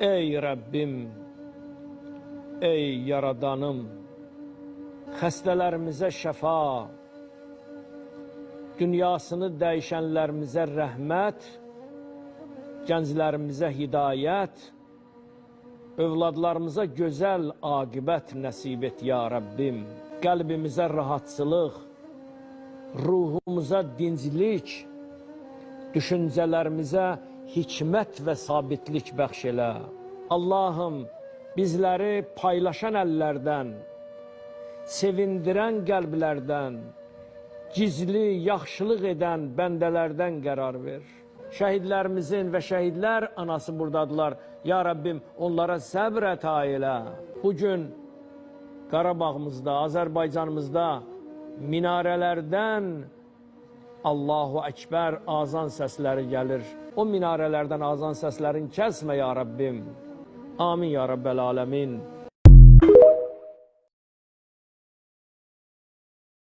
Ey Rəbbim, ey Yaradanım, xəstələrimizə şəfa, dünyasını dəyişənlərimizə rəhmət, gənclərimizə hidayət, övladlarımıza gözəl aqibət nəsib et, ya Rəbbim. Qəlbimizə rahatçılıq, ruhumuza dinclik, düşüncələrimizə hikmət və sabitlik bəxş elə. Allahım, bizləri paylaşan əllərdən, sevindirən qəlblərdən, gizli, yaxşılıq edən bəndələrdən qərar ver. Şəhidlərimizin və şəhidlər anası buradadılar. Ya Rəbbim, onlara səbr əta elə. Bugün Qarabağımızda, Azərbaycanımızda minarələrdən Allahu Əkbər azan səsləri gəlir. O minarələrdən azan səslərin kəsmə, ya Rəbbim. Amin, ya Rəbbəl aləmin.